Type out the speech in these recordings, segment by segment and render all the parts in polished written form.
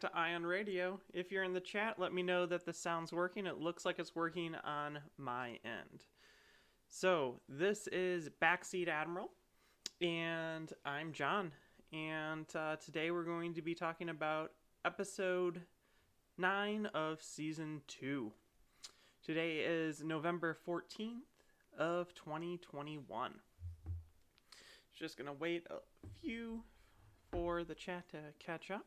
back to Ion Radio. If you're in the chat, let me know that the sound's working. It looks like it's working on my end. So, this is Backseat Admiral, and I'm John. And today we're going to be talking about episode 9 of season 2. Today is November 14th of 2021. Just gonna wait a few for the chat to catch up,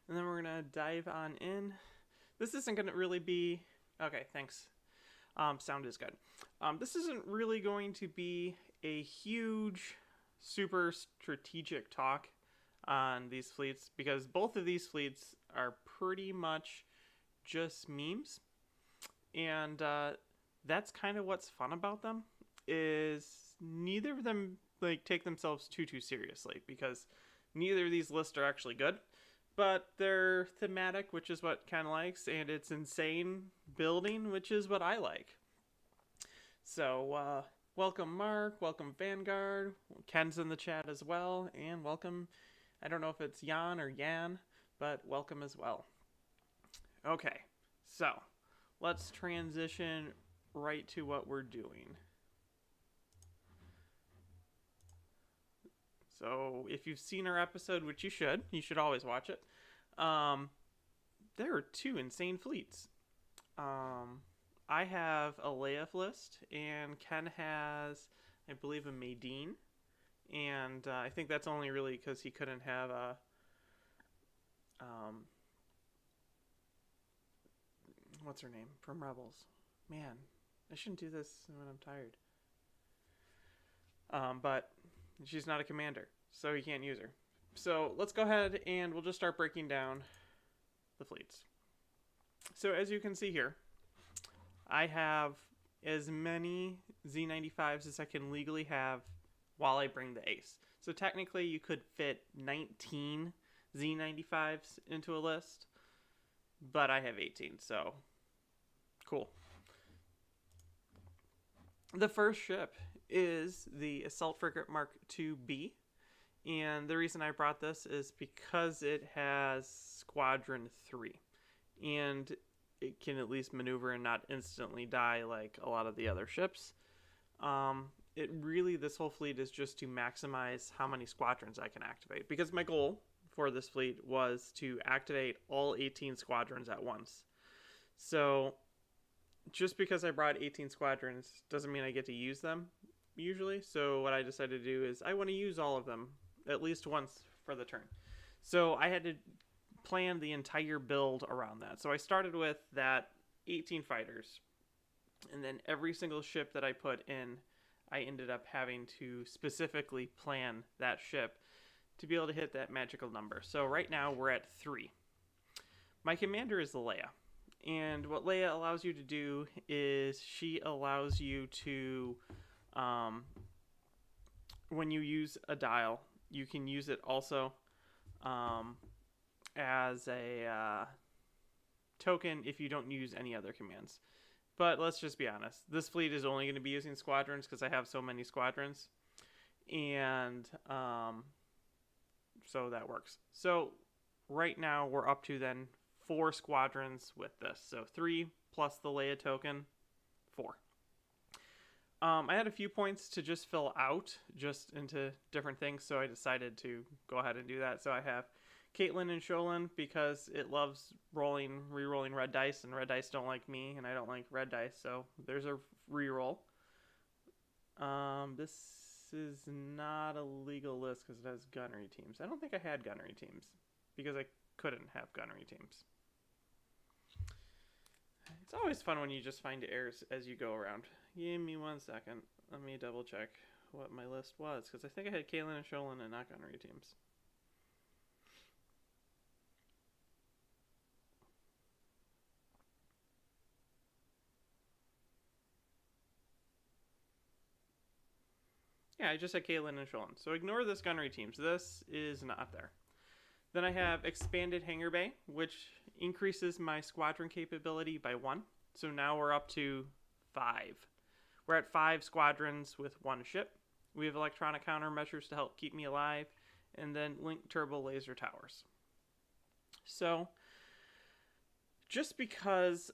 and then we're gonna dive on in. This isn't gonna really be okay. Thanks. Sound is good. This isn't really going to be a huge, super strategic talk on these fleets, because both of these fleets are pretty much just memes, and that's kind of what's fun about them. Is neither of them take themselves too seriously, because neither of these lists are actually good, but they're thematic, which is what Ken likes, and it's insane building, which is what I like. So, welcome Mark, welcome Vanguard, Ken's in the chat as well, and welcome, I don't know if it's Jan or Yan, but welcome as well. Okay, so, let's transition right to what we're doing. So, if you've seen our episode, which you should always watch it, there are 2 insane fleets. I have a Leia list, and Ken has, I believe, a Maydeen, and I think that's only really because he couldn't have a, what's her name, from Rebels? Man, I shouldn't do this when I'm tired. But she's not a commander, so he can't use her. So let's go ahead and we'll just start breaking down the fleets. So as you can see here, I have as many Z95s as I can legally have while I bring the ace. So technically you could fit 19 Z95s into a list, but I have 18, so cool. The first ship is the Assault Frigate Mark II-B, and the reason I brought this is because it has Squadron 3, and it can at least maneuver and not instantly die like a lot of the other ships. This whole fleet is just to maximize how many squadrons I can activate, because my goal for this fleet was to activate all 18 squadrons at once. So just because I brought 18 squadrons doesn't mean I get to use them usually. So what I decided to do is I want to use all of them at least once for the turn. So I had to plan the entire build around that. So I started with that 18 fighters, and then every single ship that I put in, I ended up having to specifically plan that ship to be able to hit that magical number. So right now we're at 3. My commander is Leia. And what Leia allows you to do is she allows you to, when you use a dial, you can use it also as a token if you don't use any other commands. But let's just be honest. This fleet is only going to be using squadrons because I have so many squadrons. And so that works. So right now we're up to then 4 squadrons with this. So 3 plus the Leia token, 4. I had a few points to just fill out just into different things, so I decided to go ahead and do that. So I have Caitlin and Sholin because it loves re-rolling red dice, and red dice don't like me, and I don't like red dice, so there's a re-roll. This is not a legal list because it has gunnery teams. I don't think I had gunnery teams because I couldn't have gunnery teams. It's always fun when you just find errors as you go around. Give me 1 second. Let me double check what my list was, because I think I had Kaylin and Sholin and not gunnery teams. Yeah, I just had Kaylin and Sholin. So ignore this gunnery teams. This is not there. Then I have Expanded Hangar Bay, which increases my squadron capability by 1. So now we're up to 5. We're at 5 squadrons with 1 ship. We have electronic countermeasures to help keep me alive, and then Link Turbo Laser Towers. So just because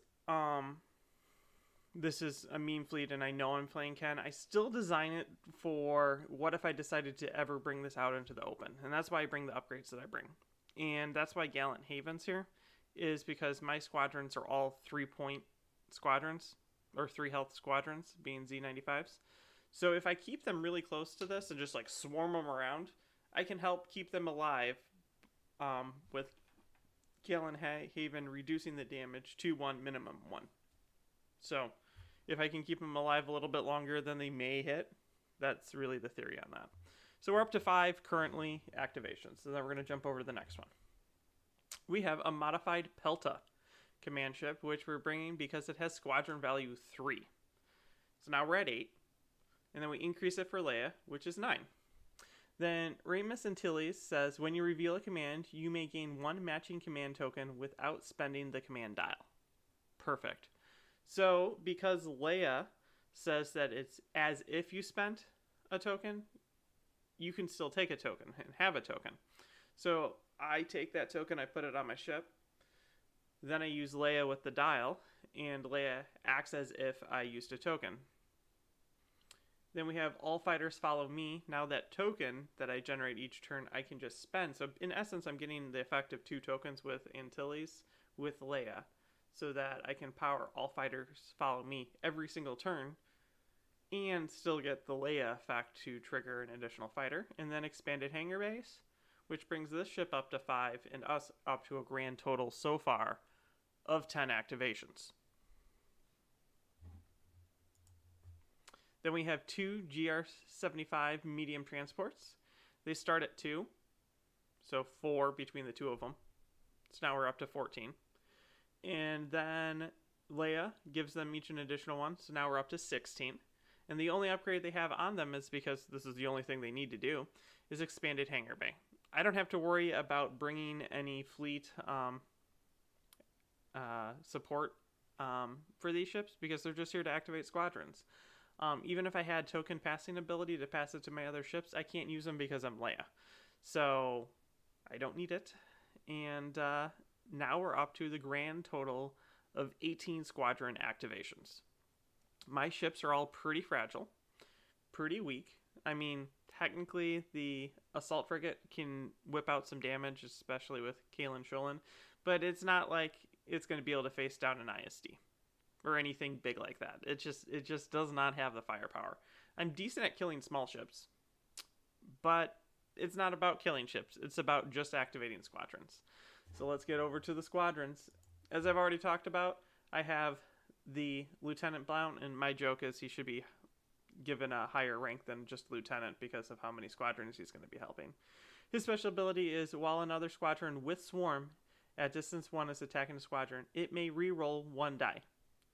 this is a meme fleet and I know I'm playing Ken, I still design it for what if I decided to ever bring this out into the open. And that's why I bring the upgrades that I bring. And that's why Gallant Haven's here, is because my squadrons are all 3-point squadrons, or 3 health squadrons, being Z95s. So if I keep them really close to this and just like swarm them around, I can help keep them alive with Gallant Haven reducing the damage to 1, minimum 1. So if I can keep them alive a little bit longer than they may hit, that's really the theory on that. So we're up to 5 currently activations. So then we're going to jump over to the next one. We have a modified Pelta command ship, which we're bringing because it has squadron value 3. So now we're at 8. And then we increase it for Leia, which is 9. Then Ramus Antilles says, when you reveal a command, you may gain 1 matching command token without spending the command dial. Perfect. So, because Leia says that it's as if you spent a token, you can still take a token and have a token. So, I take that token, I put it on my ship, then I use Leia with the dial, and Leia acts as if I used a token. Then we have all fighters follow me. Now that token that I generate each turn, I can just spend. So, in essence, I'm getting the effect of 2 tokens with Antilles with Leia, so that I can power all fighters follow me every single turn and still get the Leia effect to trigger an additional fighter. And then expanded hangar base, which brings this ship up to 5 and us up to a grand total so far of 10 activations. Then we have 2 GR-75 medium transports. They start at 2, so 4 between the 2 of them. So now we're up to 14. And then Leia gives them each an additional 1, so now we're up to 16. And the only upgrade they have on them is, because this is the only thing they need to do, is expanded hangar bay. I don't have to worry about bringing any fleet support for these ships, because they're just here to activate squadrons. Even if I had token passing ability to pass it to my other ships, I can't use them because I'm Leia. So I don't need it. And now we're up to the grand total of 18 squadron activations. My ships are all pretty fragile, pretty weak. I mean, technically the assault frigate can whip out some damage, especially with Kalen Sholin, but it's not like it's going to be able to face down an ISD or anything big like that. It just does not have the firepower. I'm decent at killing small ships, but it's not about killing ships. It's about just activating squadrons. So let's get over to the squadrons. As I've already talked about, I have the Lieutenant Blount, and my joke is he should be given a higher rank than just Lieutenant because of how many squadrons he's going to be helping. His special ability is, while another squadron with Swarm at distance 1 is attacking a squadron, it may re-roll 1 die,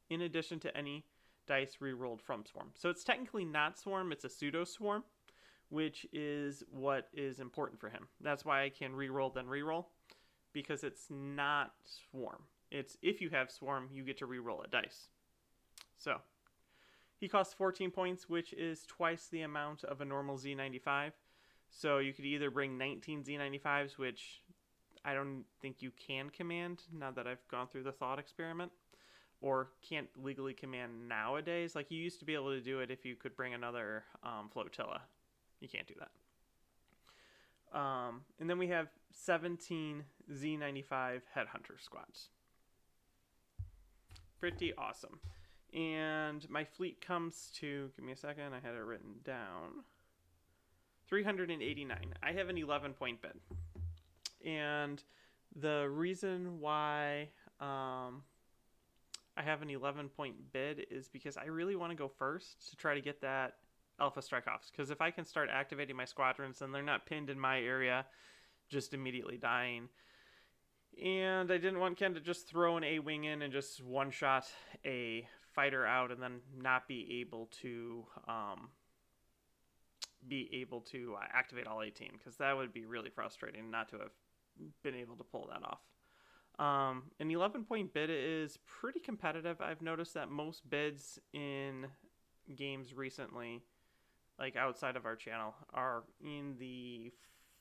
in addition to any dice re-rolled from Swarm. So it's technically not Swarm, it's a pseudo-Swarm, which is what is important for him. That's why I can re-roll then re-roll, because it's not Swarm. It's, if you have Swarm, you get to re-roll a dice. So he costs 14 points, which is twice the amount of a normal Z95. So you could either bring 19 Z95s, which I don't think you can command now that I've gone through the thought experiment, or can't legally command nowadays. Like, you used to be able to do it if you could bring another flotilla. You can't do that. And then we have 17 Z95 Headhunter squads. Pretty awesome. And my fleet comes to, give me a second, I had it written down, 389. I have an 11-point bid. And the reason why I have an 11-point bid is because I really want to go first to try to get that Alpha Strike Offs. Because if I can start activating my squadrons and they're not pinned in my area, just immediately dying. And I didn't want Ken to just throw an A-Wing in and just one-shot a fighter out and then not be able to activate all 18, because that would be really frustrating not to have been able to pull that off. An 11-point bid is pretty competitive. I've noticed that most bids in games recently, like outside of our channel, are in the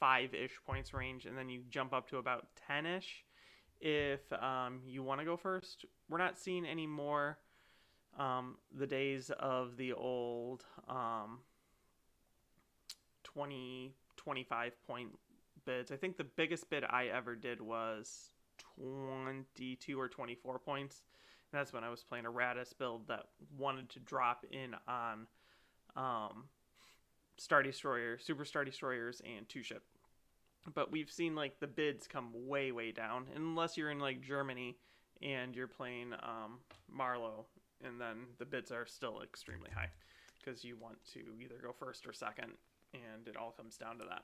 5-ish points range, and then you jump up to about 10-ish if you want to go first. We're not seeing any more the days of the old 20, 25 point bids. I think the biggest bid I ever did was 22 or 24 points. And that's when I was playing a Radis build that wanted to drop in on Star Destroyer, Super Star Destroyers, and 2-ship. But we've seen like the bids come way, way down, unless you're in like Germany and you're playing Marlow, and then the bids are still extremely high because you want to either go first or second, and it all comes down to that.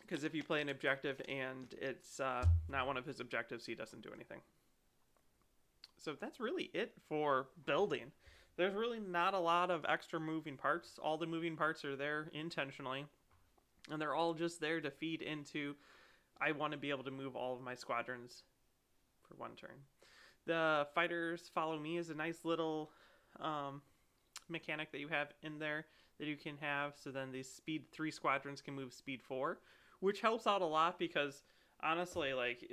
Because if you play an objective and it's not one of his objectives, he doesn't do anything. So that's really it for building. There's really not a lot of extra moving parts. All the moving parts are there intentionally, and they're all just there to feed into, I want to be able to move all of my squadrons for one turn. The fighters follow me is a nice little mechanic that you have in there that you can have, so then these speed 3 squadrons can move speed 4, which helps out a lot because honestly, like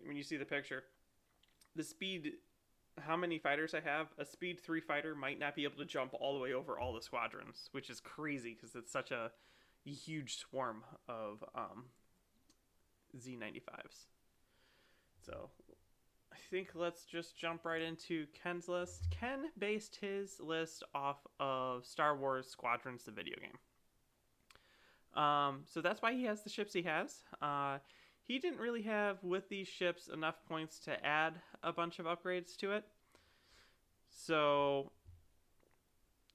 when you see the picture, the speed, how many fighters I have, a speed 3 fighter might not be able to jump all the way over all the squadrons, which is crazy because it's such a huge swarm of Z95s. So I think let's just jump right into Ken's list. Ken based his list off of Star Wars Squadrons, the video game. So that's why he has the ships he has. He didn't really have, with these ships, enough points to add a bunch of upgrades to it. So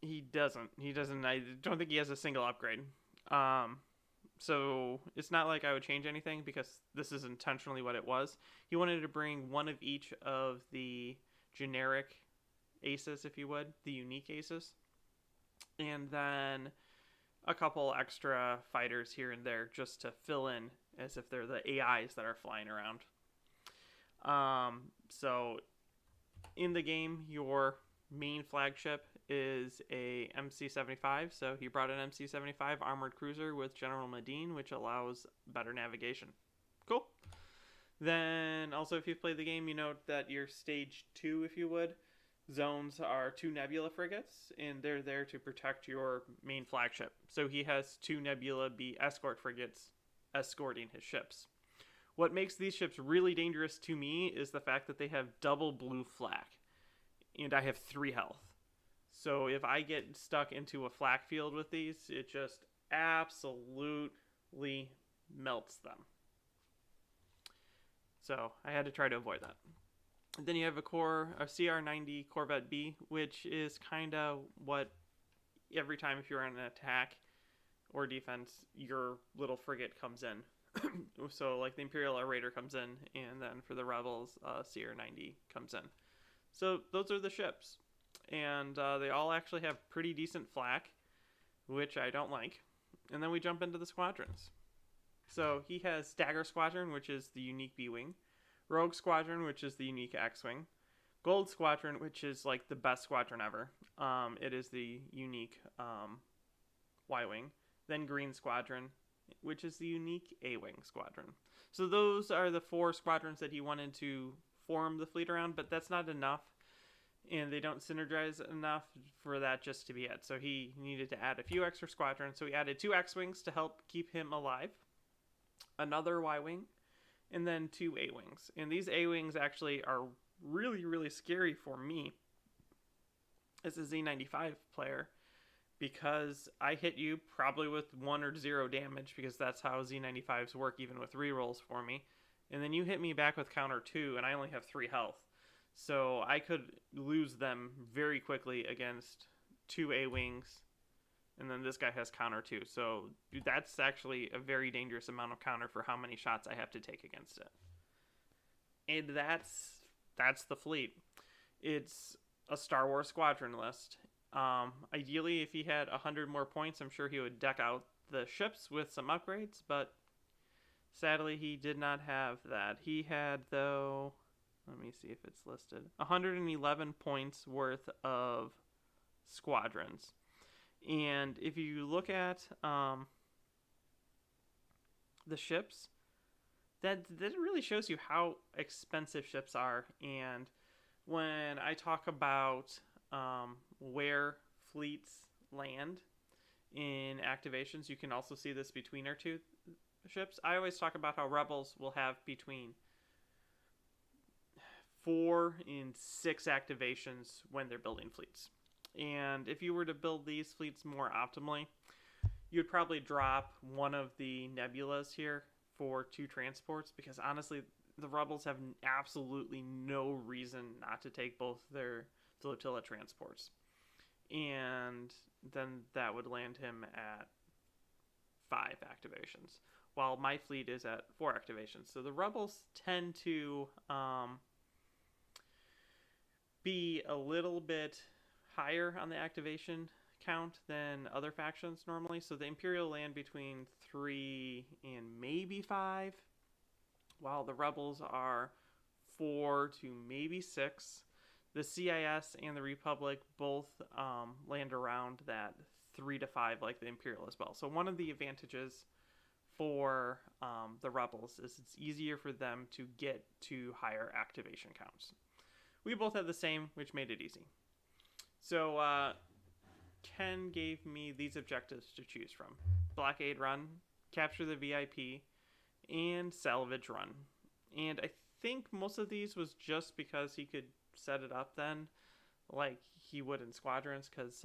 he doesn't. I don't think he has a single upgrade. So it's not like I would change anything because this is intentionally what it was. He wanted to bring one of each of the generic aces, if you would, the unique aces. And then a couple extra fighters here and there just to fill in as if they're the AIs that are flying around. So in the game, your main flagship is a MC-75. So he brought an MC-75 armored cruiser with General Medine, which allows better navigation. Cool. Then also, if you've played the game, you know that your stage 2, if you would, zones are 2 Nebula frigates, and they're there to protect your main flagship. So he has 2 Nebula B escort frigates escorting his ships. What makes these ships really dangerous to me is the fact that they have double blue flak, and I have 3 health. So if I get stuck into a flak field with these, it just absolutely melts them. So I had to try to avoid that. And then you have a CR-90 Corvette B, which is kind of what every time if you're on an attack or defense, your little frigate comes in. So like the Imperial Raider comes in, and then for the Rebels, CR-90 comes in. So those are the ships. And they all actually have pretty decent flak, which I don't like. And then we jump into the squadrons. So he has Dagger Squadron, which is the unique B-Wing. Rogue Squadron, which is the unique X-Wing. Gold Squadron, which is like the best squadron ever. It is the unique Y-Wing. Then Green Squadron, which is the unique A-Wing Squadron. So those are the 4 squadrons that he wanted to form the fleet around, but that's not enough. And they don't synergize enough for that just to be it. So he needed to add a few extra squadrons. So he added 2 X-Wings to help keep him alive. Another Y-Wing. And then 2 A-Wings. And these A-Wings actually are really, really scary for me as a Z95 player, because I hit you probably with 1 or 0 damage, because that's how Z95s work even with rerolls for me. And then you hit me back with counter 2, and I only have 3 health. So I could lose them very quickly against 2 A-Wings. And then this guy has counter 2. So that's actually a very dangerous amount of counter for how many shots I have to take against it. And that's the fleet. It's a Star Wars squadron list. Ideally, if he had 100 more points, I'm sure he would deck out the ships with some upgrades. But sadly, he did not have that. He had, though, let me see if it's listed, 111 points worth of squadrons. And if you look at the ships, that really shows you how expensive ships are. And when I talk about where fleets land in activations, you can also see this between our two ships. I always talk about how Rebels will have between 4 and 6 activations when they're building fleets. And if you were to build these fleets more optimally, you'd probably drop one of the nebulas here for 2 transports, because honestly, the Rebels have absolutely no reason not to take both their flotilla transports. And then that would land him at 5 activations, while my fleet is at 4 activations. So the Rebels tend to be a little bit higher on the activation count than other factions normally. So the Imperial land between 3 and maybe 5, while the Rebels are 4 to maybe 6. The CIS and the Republic both land around that 3 to 5, like the Imperial as well. So one of the advantages for the Rebels is it's easier for them to get to higher activation counts. We both had the same, which made it easy. So Ken gave me these objectives to choose from: Blockade Run, Capture the VIP, and Salvage Run. And I think most of these was just because he could set it up then, like he would in Squadrons, because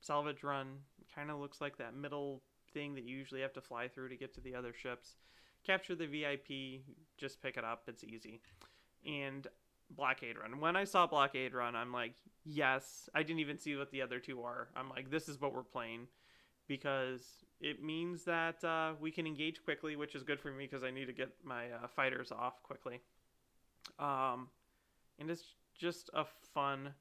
Salvage Run kind of looks like that middle thing that you usually have to fly through to get to the other ships. Capture the VIP, just pick it up, it's easy. And Blockade Run. When I saw Blockade Run, I'm like, yes. I didn't even see what the other 2 are. I'm like, this is what we're playing, because it means that we can engage quickly, which is good for me because I need to get my fighters off quickly. And it's just a fun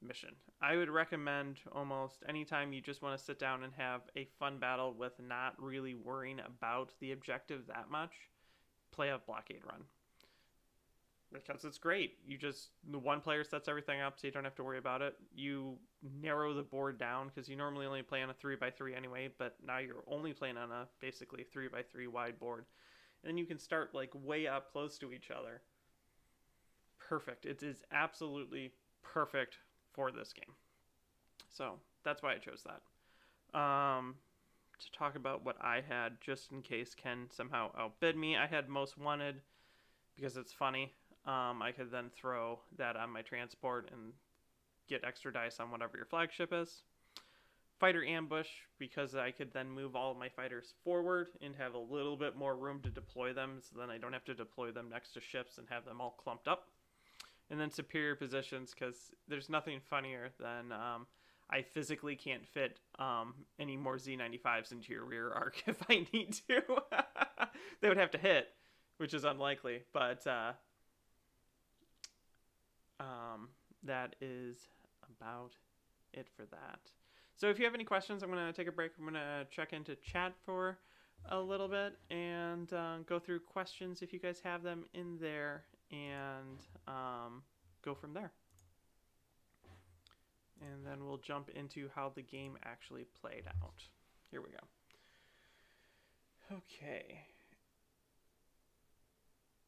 mission. I would recommend almost anytime you just want to sit down and have a fun battle with not really worrying about the objective that much, play a Blockade Run. Because it's great. The one player sets everything up so you don't have to worry about it. You narrow the board down because you normally only play on a 3x3 anyway, but now you're only playing on a basically 3x3 wide board. And then you can start like way up close to each other. Perfect. It is absolutely perfect for this game. So that's why I chose that. To talk about what I had, just in case Ken somehow outbid me, I had Most Wanted because it's funny. I could then throw that on my transport and get extra dice on whatever your flagship is. Fighter Ambush, because I could then move all of my fighters forward and have a little bit more room to deploy them, so then I don't have to deploy them next to ships and have them all clumped up. And then Superior Positions, because there's nothing funnier than I physically can't fit any more Z95s into your rear arc if I need to. They would have to hit, which is unlikely, but that is about it for that. So if you have any questions, I'm going to take a break. I'm going to check into chat for a little bit and go through questions if you guys have them in there, and go from there. And then we'll jump into how the game actually played out. Here we go. Okay.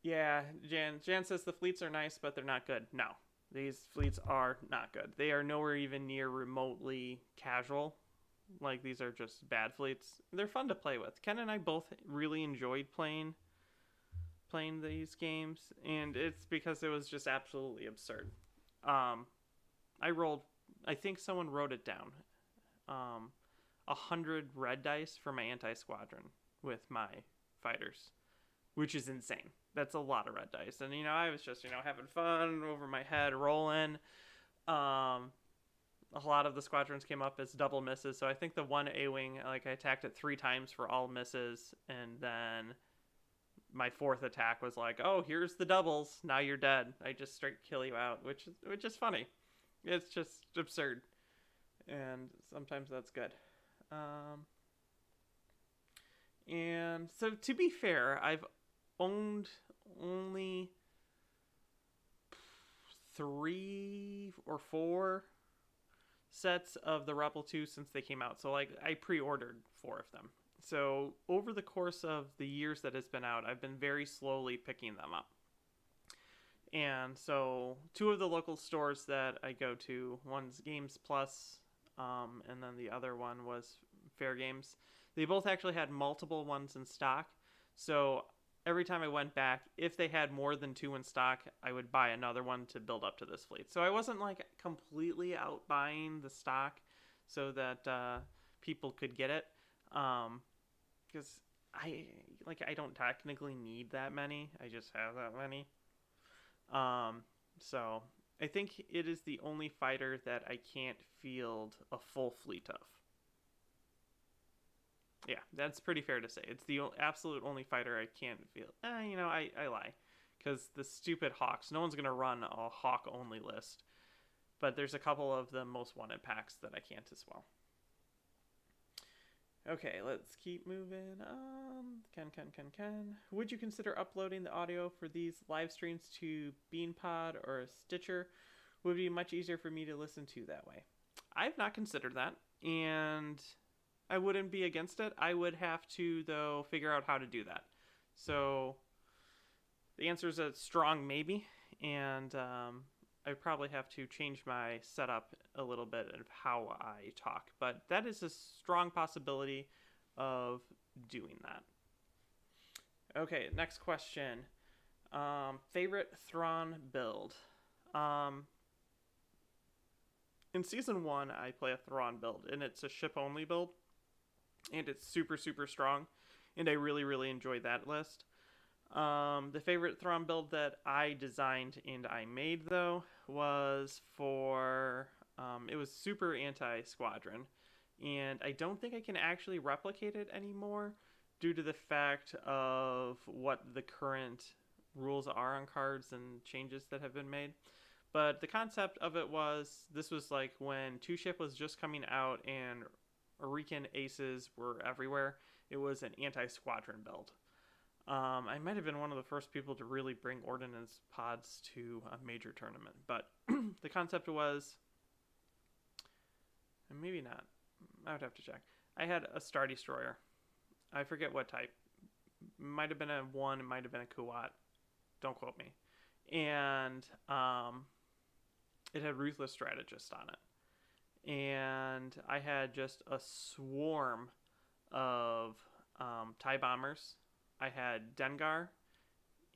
Yeah, Jan says the fleets are nice, but they're not good. No, these fleets are not good. They are nowhere even near remotely casual. Like, these are just bad fleets. They're fun to play with. Ken and I both really enjoyed playing these games, and it's because it was just absolutely absurd. I think someone wrote it down. 100 red dice for my anti-squadron with my fighters, which is insane. That's a lot of red dice. And, I was just, having fun over my head, rolling. A lot of the squadrons came up as double misses. So I think the one A-Wing, I attacked it 3 times for all misses. And then my 4th attack was like, oh, here's the doubles. Now you're dead. I just straight kill you out, which is funny. It's just absurd. And sometimes that's good. And so, to be fair, I've owned only 3 or 4 sets of the Rebel 2 since they came out. So, I pre-ordered 4 of them. So over the course of the years that it's been out, I've been very slowly picking them up. And so 2 of the local stores that I go to, one's Games Plus, and then the other one was Fair Games. They both actually had multiple ones in stock. So every time I went back, if they had more than 2 in stock, I would buy another one to build up to this fleet. So I wasn't like completely out buying the stock so that people could get it. Because I don't technically need that many. I just have that many. So I think it is the only fighter that I can't field a full fleet of. Yeah, that's pretty fair to say. It's the absolute only fighter I can't field. I lie. Because the stupid Hawks, no one's going to run a Hawk only list. But there's a couple of the most wanted packs that I can't as well. Okay, let's keep moving on. Ken. Would you consider uploading the audio for these live streams to BeanPod or Stitcher? Would be much easier for me to listen to that way. I've not considered that, and I wouldn't be against it. I would have to, though, figure out how to do that. So the answer is a strong maybe, and I probably have to change my setup a little bit of how I talk. But that is a strong possibility of doing that. Okay, next question. Favorite Thrawn build? In Season 1, I play a Thrawn build, and it's a ship-only build. And it's super, super strong. And I really, really enjoyed that list. The favorite Thrawn build that I designed and I made, though, was for... it was super anti-squadron. And I don't think I can actually replicate it anymore due to the fact of what the current rules are on cards and changes that have been made. But the concept of it was, this was like when 2-Ship was just coming out and Arikan aces were everywhere. It was an anti-squadron build. I might have been one of the first people to really bring ordnance pods to a major tournament. But the concept was, and maybe not, I would have to check. I had a Star Destroyer. I forget what type. Might have been a 1, it might have been a Kuat. Don't quote me. And it had Ruthless Strategist on it. And I had just a swarm of TIE bombers. I had Dengar,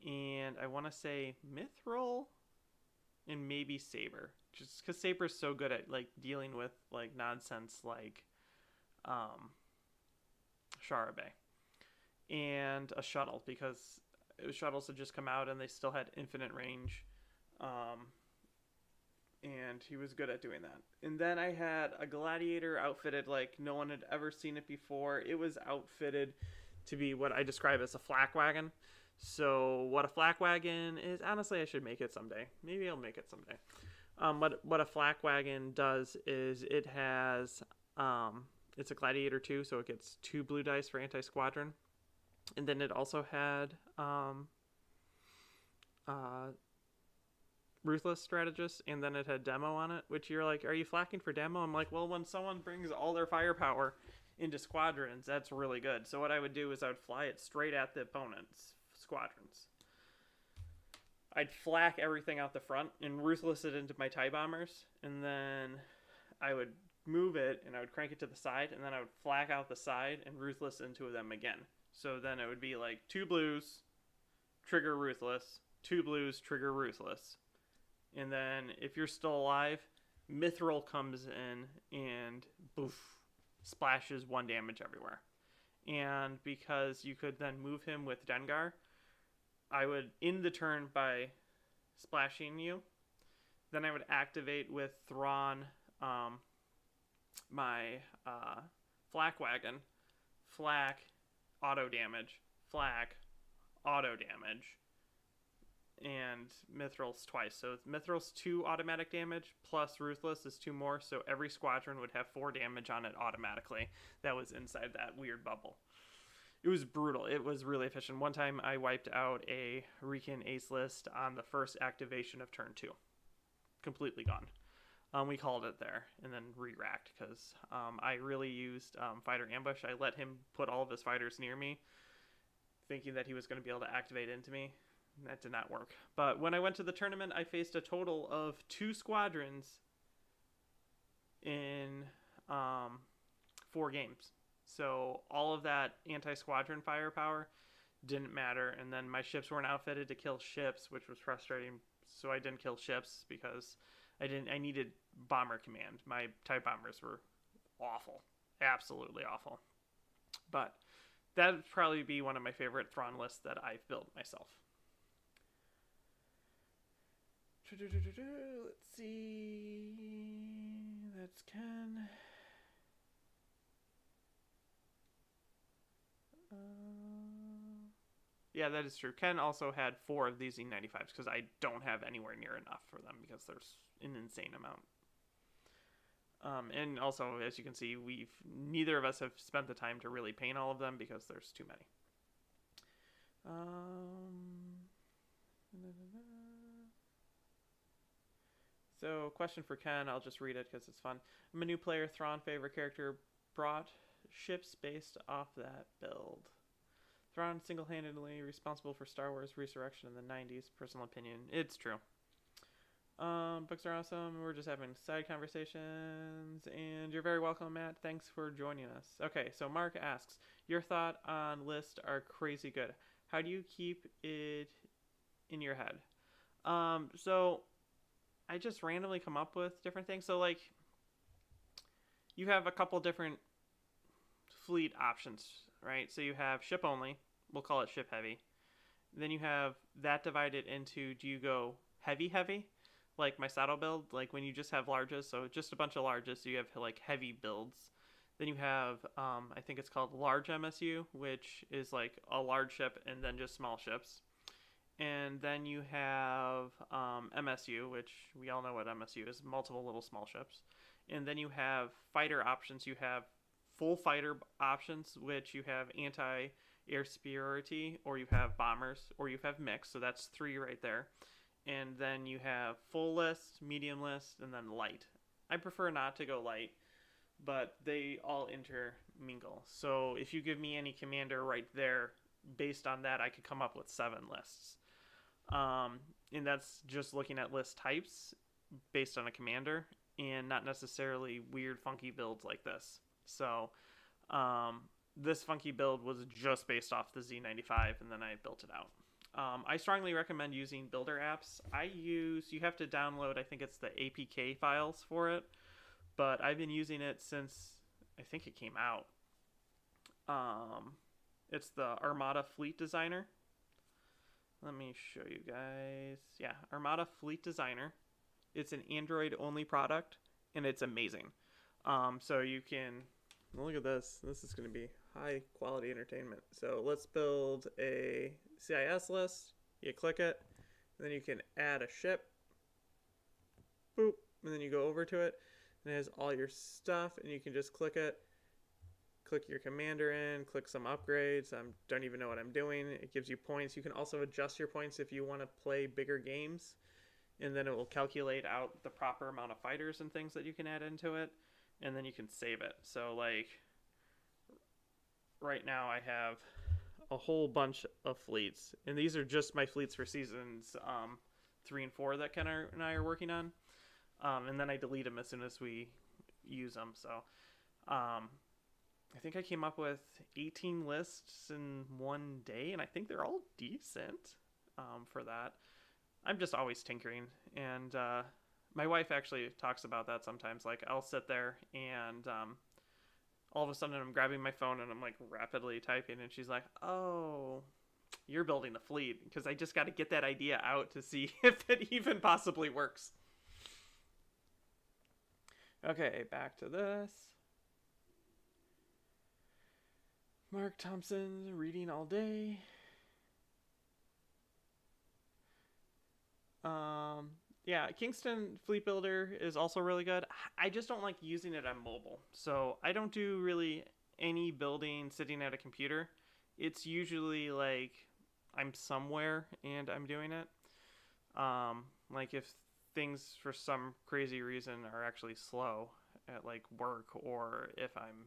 and I want to say Mithril, and maybe Saber. Just because Saber's so good at like dealing with like nonsense like Sharabe. And a shuttle, because shuttles had just come out and they still had infinite range. And he was good at doing that. And then I had a Gladiator outfitted like no one had ever seen it before. It was outfitted to be what I describe as a flak wagon. So what a flak wagon is, honestly, I should make it someday. Maybe I'll make it someday. What a flak wagon does is it has, it's a Gladiator 2, so it gets 2 blue dice for anti-squadron. And then it also had Ruthless Strategist, and then it had Demo on it, which you're like, are you flacking for Demo? I'm like, well, when someone brings all their firepower into squadrons, that's really good. So what I would do is I would fly it straight at the opponent's squadrons. I'd flak everything out the front and Ruthless it into my TIE bombers, and then I would move it and I would crank it to the side, and then I would flak out the side and Ruthless into them again. So then it would be like 2 blues, trigger Ruthless, 2 blues, trigger Ruthless. And then if you're still alive, Mithril comes in and boof, splashes 1 damage everywhere. And because you could then move him with Dengar, I would end the turn by splashing you. Then I would activate with Thrawn my flak wagon, flak, auto damage, flak, auto damage, and Mithril's twice. So Mithril's 2 automatic damage plus Ruthless is 2 more, so every squadron would have 4 damage on it automatically. That was inside that weird bubble. It was brutal. It was really efficient. One time I wiped out a Rican ace list on the first activation of turn 2. Completely gone. We called it there and then re-racked because I really used fighter ambush. I let him put all of his fighters near me, thinking that he was going to be able to activate into me. That did not work. But when I went to the tournament, I faced a total of 2 squadrons in 4 games. So all of that anti-squadron firepower didn't matter. And then my ships weren't outfitted to kill ships, which was frustrating. So I didn't kill ships because I needed bomber command. My TIE bombers were awful. Absolutely awful. But that would probably be one of my favorite Thrawn lists that I've built myself. Let's see. That's Ken. Yeah, that is true. Ken also had 4 of these Z95s because I don't have anywhere near enough for them because there's an insane amount. And also, as you can see, neither of us have spent the time to really paint all of them because there's too many. So, question for Ken. I'll just read it because it's fun. I'm a new player. Thrawn, favorite character, brought ships based off that build. Thrawn single-handedly responsible for Star Wars Resurrection in the 90s. Personal opinion. It's true. Books are awesome. We're just having side conversations. And you're very welcome, Matt. Thanks for joining us. Okay, so Mark asks, your thought on lists are crazy good. How do you keep it in your head? So I just randomly come up with different things. So, like, you have a couple different fleet options, right? So you have ship only. We'll call it ship heavy. Then you have that divided into, do you go heavy, like my saddle build, like when you just have larges, so just a bunch of larges, so you have like heavy builds. Then you have, I think it's called large MSU, which is like a large ship and then just small ships. And then you have MSU, which we all know what MSU is, multiple little small ships. And then you have fighter options. You have full fighter options, which you have anti-air superiority, or you have bombers, or you have mix. So that's 3 right there. And then you have full list, medium list, and then light. I prefer not to go light, but they all intermingle. So if you give me any commander right there, based on that, I could come up with 7 lists. And that's just looking at list types based on a commander and not necessarily weird funky builds like this. So this funky build was just based off the Z95 and then I built it out. I strongly recommend using builder apps. You have to download, I think it's the APK files for it, but I've been using it since I think it came out. It's the Armada Fleet Designer. Let me show you guys. Yeah, Armada Fleet Designer. It's an Android-only product, and it's amazing. So you can... Look at this. This is going to be high-quality entertainment. So let's build a CIS list. You click it, and then you can add a ship. Boop. And then you go over to it, and it has all your stuff, and you can just click it. Click your commander in, click some upgrades. I don't even know what I'm doing. It gives you points. You can also adjust your points if you want to play bigger games, and then it will calculate out the proper amount of fighters and things that you can add into it, and then you can save it. So like right now I have a whole bunch of fleets, and these are just my fleets for seasons 3 and 4 that Ken and I are working on, and then I delete them as soon as we use them. So I think I came up with 18 lists in one day, and I think they're all decent for that. I'm just always tinkering, and my wife actually talks about that sometimes. Like, I'll sit there, and all of a sudden I'm grabbing my phone, and I'm, like, rapidly typing, and she's like, oh, you're building a fleet, because I just got to get that idea out to see if it even possibly works. Okay, back to this. Mark Thompson, reading all day. Yeah, Kingston Fleet Builder is also really good. I just don't like using it on mobile. So I don't do really any building sitting at a computer. It's usually like I'm somewhere and I'm doing it. Like if things for some crazy reason are actually slow at like work, or if I'm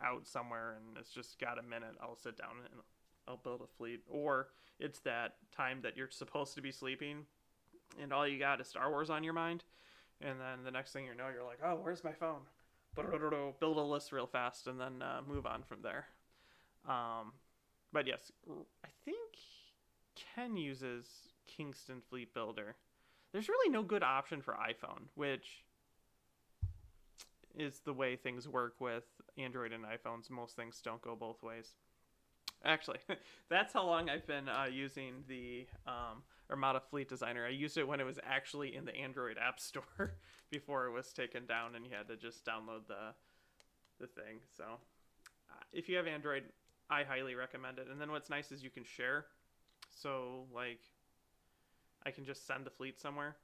out somewhere and it's just got a minute, I'll sit down and I'll build a fleet. Or it's that time that you're supposed to be sleeping and all you got is Star Wars on your mind, and then the next thing you know, you're like, oh, where's my phone? Build a list real fast and then move on from there. But yes, I think Ken uses Kingston Fleet Builder. There's really no good option for iPhone, which is the way things work with Android and iPhones. Most things don't go both ways. Actually, that's how long I've been using the Armada Fleet Designer. I used it when it was actually in the Android App Store before it was taken down and you had to just download the thing. So if you have Android, I highly recommend it. And then what's nice is you can share. So like I can just send the fleet somewhere.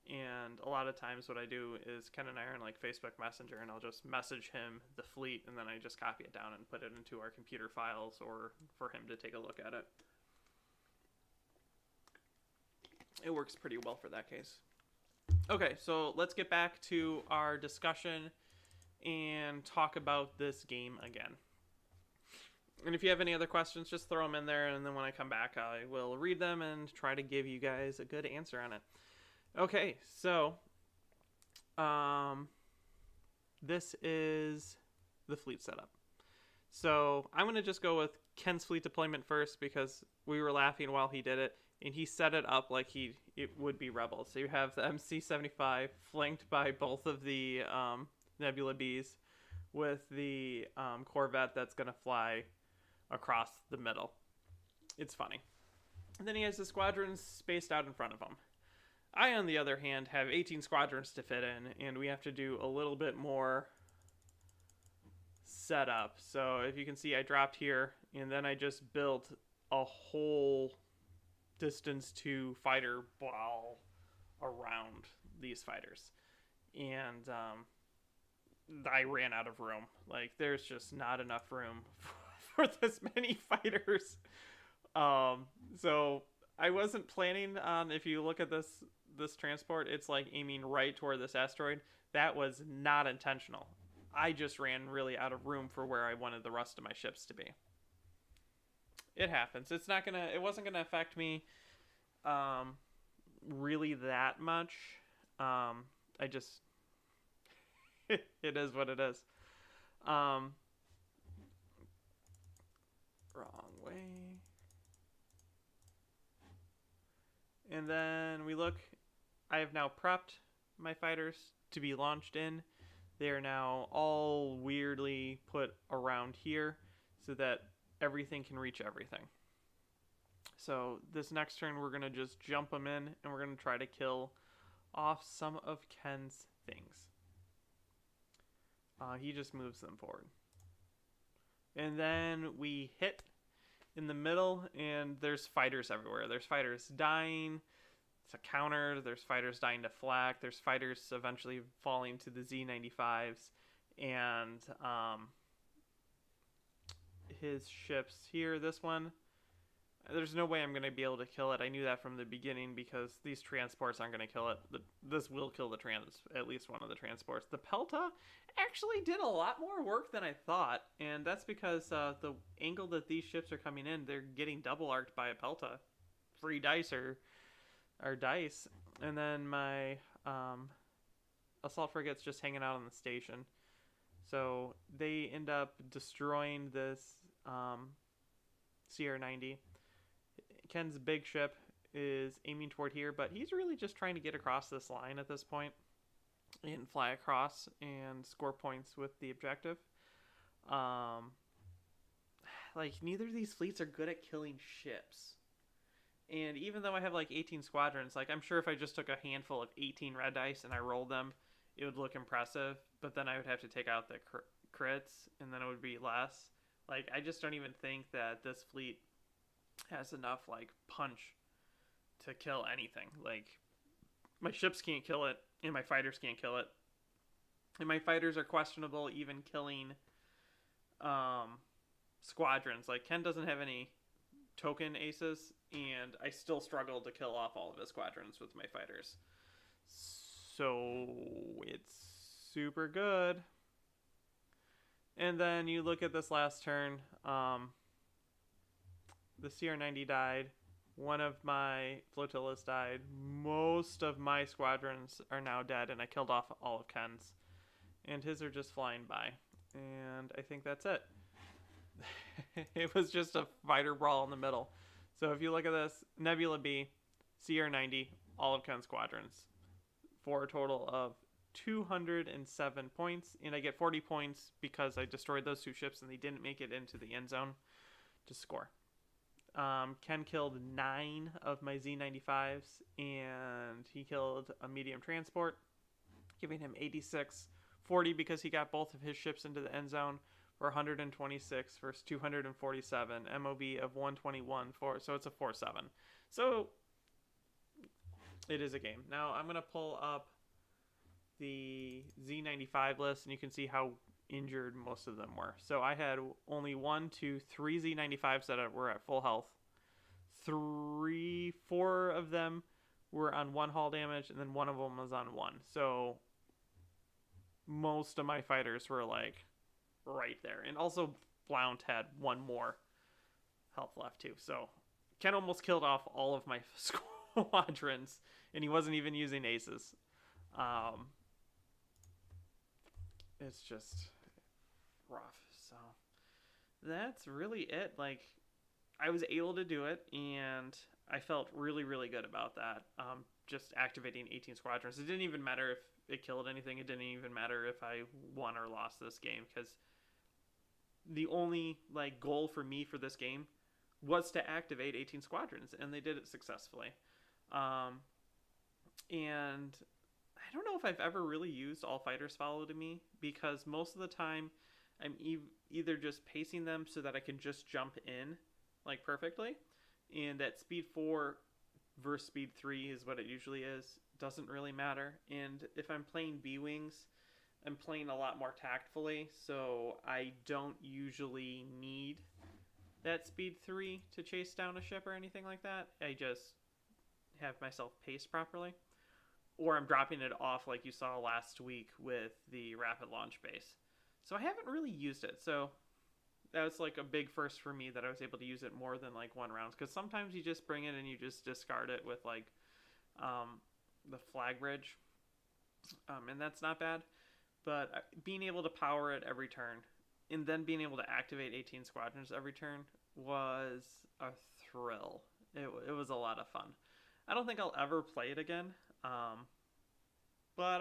And a lot of times what I do is Ken and I are in like Facebook Messenger, and I'll just message him the fleet, and then I just copy it down and put it into our computer files or for him to take a look at it. It works pretty well for that case. Okay, so let's get back to our discussion and talk about this game again. And if you have any other questions, just throw them in there, and then when I come back, I will read them and try to give you guys a good answer on it. Okay, so this is the fleet setup. So I'm going to just go with Ken's fleet deployment first because we were laughing while he did it, and he set it up like it would be Rebels. So you have the MC-75 flanked by both of the Nebula Bs with the Corvette that's going to fly across the middle. It's funny. And then he has the squadrons spaced out in front of him. I, on the other hand, have 18 squadrons to fit in, and we have to do a little bit more setup. So if you can see, I dropped here, and then I just built a whole distance to fighter ball around these fighters. And I ran out of room. Like, there's just not enough room for this many fighters. So I wasn't planning on, if you look at this transport, it's like aiming right toward this asteroid. That was not intentional. I just ran really out of room for where I wanted the rest of my ships to be. It happens. It wasn't gonna affect me really that much. I just it is what it is. Wrong way. And then we look. I have now prepped my fighters to be launched in. They are now all weirdly put around here so that everything can reach everything. So this next turn we're going to just jump them in, and we're going to try to kill off some of Ken's things. He just moves them forward. And then we hit in the middle, and there's fighters everywhere. There's fighters dying. It's a counter. There's fighters dying to flak. There's fighters eventually falling to the Z-95s. And his ships here, this one, there's no way I'm going to be able to kill it. I knew that from the beginning because these transports aren't going to kill it. This will kill at least one of the transports. The Pelta actually did a lot more work than I thought. And that's because the angle that these ships are coming in, they're getting double arced by a Pelta. Free dice or dice. And then my assault frigate's just hanging out on the station. So they end up destroying this CR-90. Ken's big ship is aiming toward here, but he's really just trying to get across this line at this point and fly across and score points with the objective. Like, neither of these fleets are good at killing ships. And even though I have like 18 squadrons, like I'm sure if I just took a handful of 18 red dice and I rolled them, it would look impressive. But then I would have to take out the crits, and then it would be less. Like, I just don't even think that this fleet has enough like punch to kill anything. Like, my ships can't kill it, and my fighters can't kill it. And my fighters are questionable even killing squadrons. Like, Ken doesn't have any token aces, and I still struggled to kill off all of his squadrons with my fighters. So it's super good. And then you look at this last turn. The CR-90 died. One of my flotillas died. Most of my squadrons are now dead, and I killed off all of Ken's. And his are just flying by. And I think that's it. It was just a fighter brawl in the middle. So if you look at this, Nebula B, CR-90, all of Ken's squadrons. For a total of 207 points. And I get 40 points because I destroyed those 2 ships and they didn't make it into the end zone to score. Ken killed 9 of my Z95s, and he killed a medium transport, giving him 86, 40 because he got both of his ships into the end zone for 126 versus 247, MOB of 121, so it's a 4-7. So it is a game. Now I'm going to pull up the Z95 list, and you can see how injured most of them were. So I had only 1, 2, 3 Z95s that were at full health. 4 of them were on 1 hull damage, and then 1 of them was on 1. So most of my fighters were like right there. And also Blount had 1 more health left too. So Ken almost killed off all of my squadrons, and he wasn't even using aces. It's just rough. So that's really it. Like, I was able to do it, and I felt really, really good about that. Just activating 18 squadrons. It didn't even matter if it killed anything. It didn't even matter if I won or lost this game, because the only like goal for me for this game was to activate 18 squadrons, and they did it successfully. And I don't know if I've ever really used all fighters follow to me, because most of the time I'm either just pacing them so that I can just jump in like perfectly, and that speed 4 versus speed 3 is what it usually is. Doesn't really matter. And if I'm playing B-Wings, I'm playing a lot more tactfully, so I don't usually need that speed 3 to chase down a ship or anything like that. I just have myself paced properly. Or I'm dropping it off like you saw last week with the rapid launch base. So I haven't really used it. So that was like a big first for me, that I was able to use it more than like 1 round. Because sometimes you just bring it and you just discard it with like the flag bridge. And that's not bad. But being able to power it every turn and then being able to activate 18 squadrons every turn was a thrill. It was a lot of fun. I don't think I'll ever play it again. But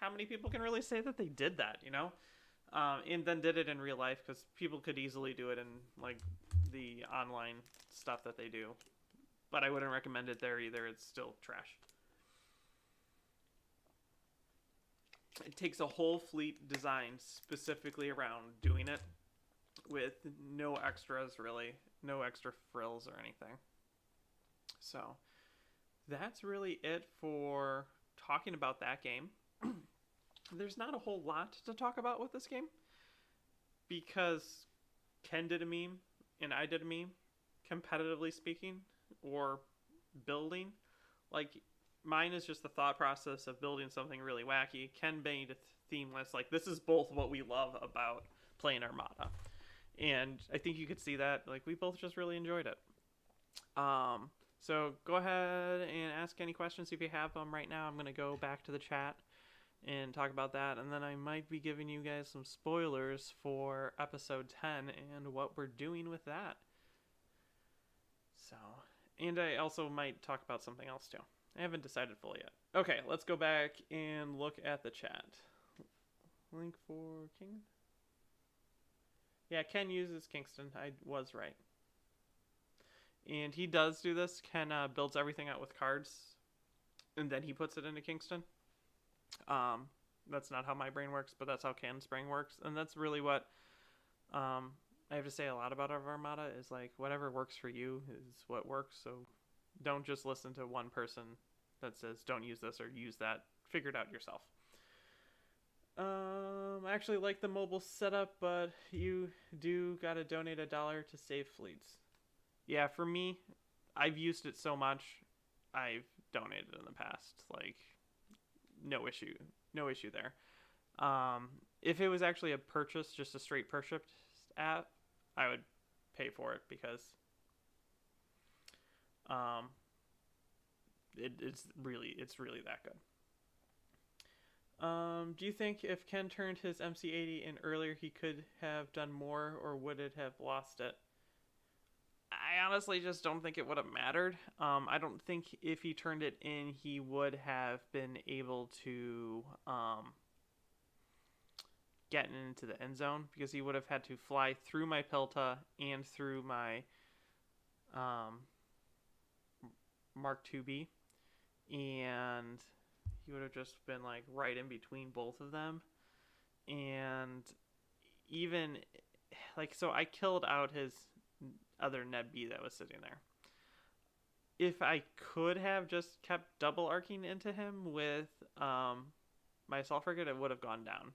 how many people can really say that they did that, you know? And then did it in real life, because people could easily do it in like the online stuff that they do. But I wouldn't recommend it there either. It's still trash. It takes a whole fleet designed specifically around doing it, with no extras really, no extra frills or anything. So that's really it for talking about that game. There's not a whole lot to talk about with this game, because Ken did a meme and I did a meme, competitively speaking, or building. Like, mine is just the thought process of building something really wacky. Ken made a themeless. Like, this is both what we love about playing Armada, and I think you could see that. Like, we both just really enjoyed it. So go ahead and ask any questions if you have them right now. I'm going to go back to the chat and talk about that, and then I might be giving you guys some spoilers for episode 10 and what we're doing with that. So, and I also might talk about something else too. I haven't decided fully yet. Okay, let's go back and look at the chat. Link for King. Yeah, Ken uses Kingston. I was right. And he does do this. Ken builds everything out with cards, and then he puts it into Kingston. That's not how my brain works, but that's how Ken's brain works. And that's really what I have to say a lot about our Armada, is like, whatever works for you is what works. So don't just listen to one person that says don't use this or use that. Figure it out yourself. I actually like the mobile setup, but you do gotta donate $1 to save fleets. Yeah, for me, I've used it so much, I've donated in the past. Like, no issue. No issue there. If it was actually a purchase, just a straight purchase app, I would pay for it because it's really that good. Do you think if Ken turned his MC80 in earlier, he could have done more, or would it have lost it? I honestly just don't think it would have mattered. I don't think if he turned it in, he would have been able to get into the end zone, because he would have had to fly through my Pelta and through my Mark IIB, and he would have just been like right in between both of them. And even like, so I killed out his other Neb B that was sitting there. If I could have just kept double arcing into him with my assault frigate, it would have gone down.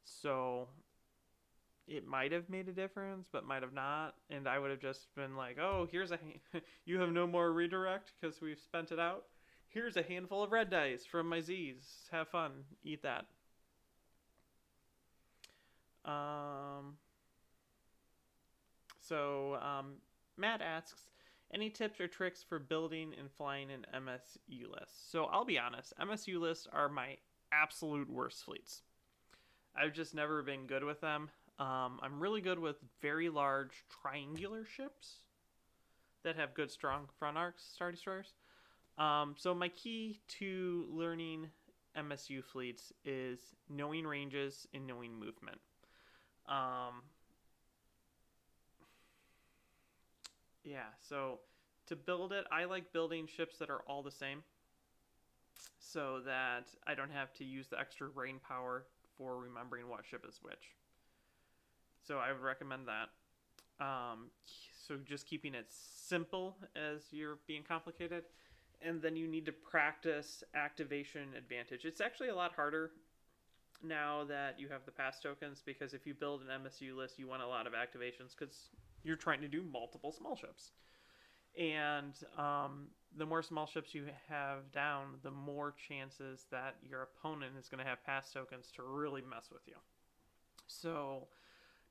So it might have made a difference, but might have not. And I would have just been like, oh, here's you have no more redirect because we've spent it out. Here's a handful of red dice from my Z's. Have fun. Eat that. Matt asks, any tips or tricks for building and flying an MSU list? So I'll be honest, MSU lists are my absolute worst fleets. I've just never been good with them. I'm really good with very large triangular ships that have good strong front arcs, Star Destroyers. So my key to learning MSU fleets is knowing ranges and knowing movement. So to build it, I like building ships that are all the same, so that I don't have to use the extra brain power for remembering what ship is which. So I would recommend that. So just keeping it simple as you're being complicated. And then you need to practice activation advantage. It's actually a lot harder now that you have the pass tokens, because if you build an MSU list, you want a lot of activations because you're trying to do multiple small ships. And the more small ships you have down, the more chances that your opponent is going to have pass tokens to really mess with you. So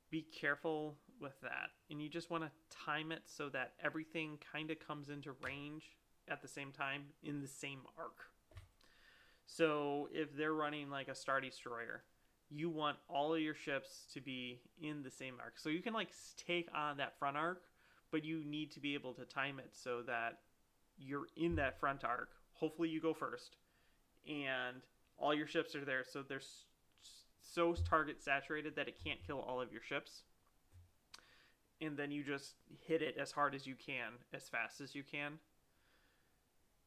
be careful with that. And you just want to time it so that everything kind of comes into range at the same time in the same arc. So if they're running like a Star Destroyer, you want all of your ships to be in the same arc. So you can like take on that front arc, but you need to be able to time it so that you're in that front arc. Hopefully you go first, and all your ships are there, so they're so target saturated that it can't kill all of your ships. And then you just hit it as hard as you can, as fast as you can.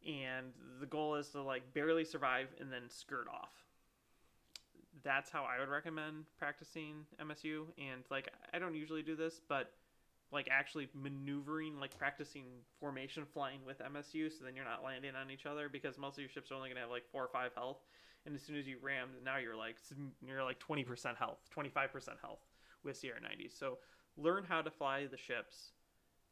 And the goal is to like barely survive and then skirt off. That's how I would recommend practicing MSU. And like, I don't usually do this, but like actually maneuvering, like practicing formation flying with MSU, so then you're not landing on each other, because most of your ships are only going to have like 4 or 5 health. And as soon as you ram, now you're like 20% health, 25% health with CR90s. So learn how to fly the ships.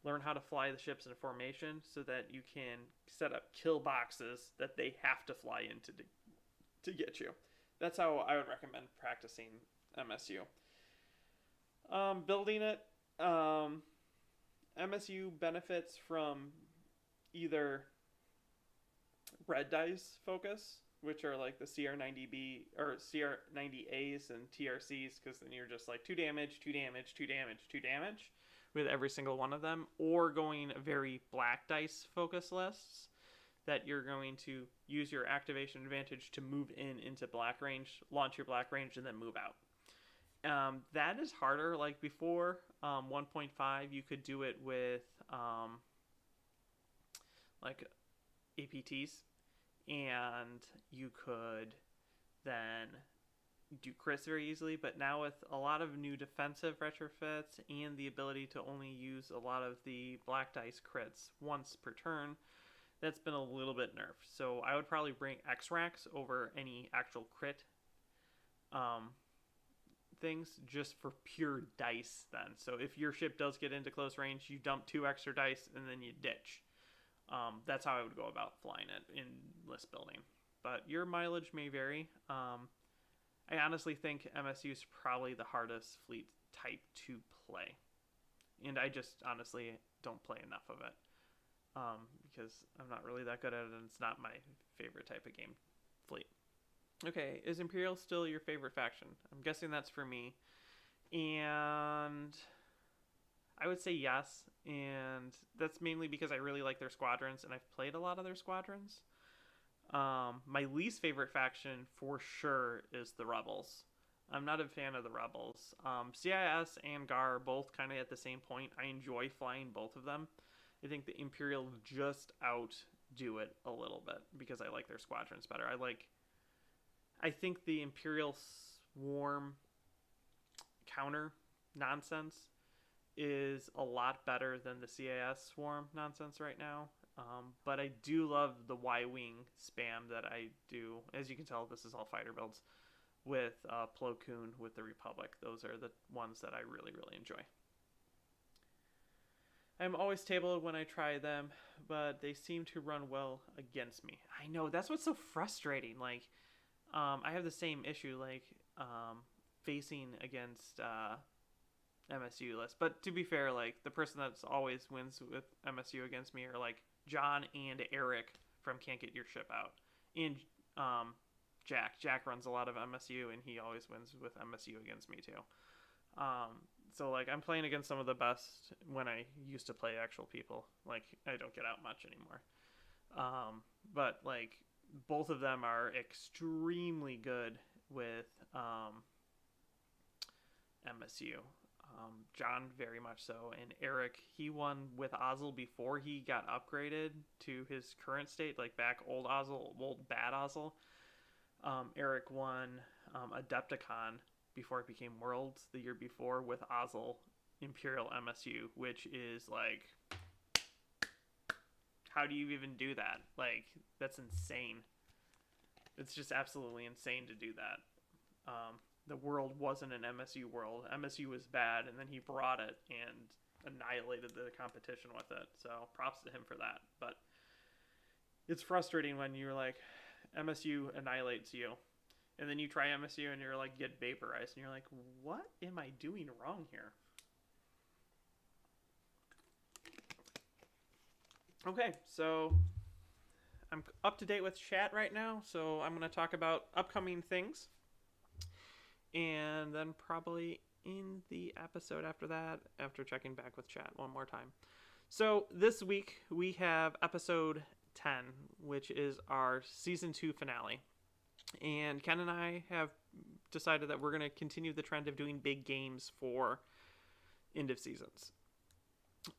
Learn how to fly the ships in formation so that you can set up kill boxes that they have to fly into to get you. That's how I would recommend practicing MSU. Building it, MSU benefits from either red dice focus, which are like the CR90B or CR90As and TRCs, because then you're just like 2 damage, 2 damage, 2 damage, 2 damage with every single one of them, or going very black dice focus lists that you're going to use your activation advantage to move into black range, launch your black range, and then move out. That is harder. Like before 1.5, you could do it with like APTs, and you could then do crits very easily. But now with a lot of new defensive retrofits and the ability to only use a lot of the black dice crits once per turn, that's been a little bit nerfed. So I would probably bring X-Rax over any actual crit things, just for pure dice then. So if your ship does get into close range, you dump 2 extra dice and then you ditch. That's how I would go about flying it in list building. but your mileage may vary. I honestly think MSU is probably the hardest fleet type to play, and I just honestly don't play enough of it because I'm not really that good at it, and it's not my favorite type of game fleet. Okay, is Imperial still your favorite faction? I'm guessing that's for me, and I would say yes, and that's mainly because I really like their squadrons, and I've played a lot of their squadrons. My least favorite faction for sure is the Rebels. I'm not a fan of the Rebels. CIS and GAR are both kind of at the same point. I enjoy flying both of them. I think the Imperial just outdo it a little bit because I like their squadrons better. I think the Imperial Swarm counter nonsense is a lot better than the CIS Swarm nonsense right now. But I do love the Y-Wing spam that I do. As you can tell, this is all fighter builds with Plo Koon with the Republic. Those are the ones that I really, really enjoy. I'm always tabled when I try them, but they seem to run well against me. I know, that's what's so frustrating. Like, I have the same issue, like, facing against MSU lists. But to be fair, like, the person that's always wins with MSU against me are, like, John and Eric from Can't Get Your Ship Out. And Jack. Jack runs a lot of MSU, and he always wins with MSU against me, too. So, like, I'm playing against some of the best when I used to play actual people. Like, I don't get out much anymore. But, like, both of them are extremely good with MSU. John very much so, and Eric, he won with Ozzel before he got upgraded to his current state, like back old Ozzel, old bad Ozzel. Eric won Adepticon before it became Worlds the year before with Ozzel Imperial MSU, which is like, how do you even do that? Like, that's insane. It's just absolutely insane to do that. The world wasn't an MSU world. MSU was bad, and then he brought it and annihilated the competition with it. So props to him for that. But it's frustrating when you're like, MSU annihilates you, and then you try MSU and you're like, get vaporized, and you're like, what am I doing wrong here? Okay, so I'm up to date with chat right now, so I'm going to talk about upcoming things. And then probably in the episode after that, after checking back with chat one more time. So this week we have episode 10, which is our season 2 finale. And Ken and I have decided that we're going to continue the trend of doing big games for end of seasons.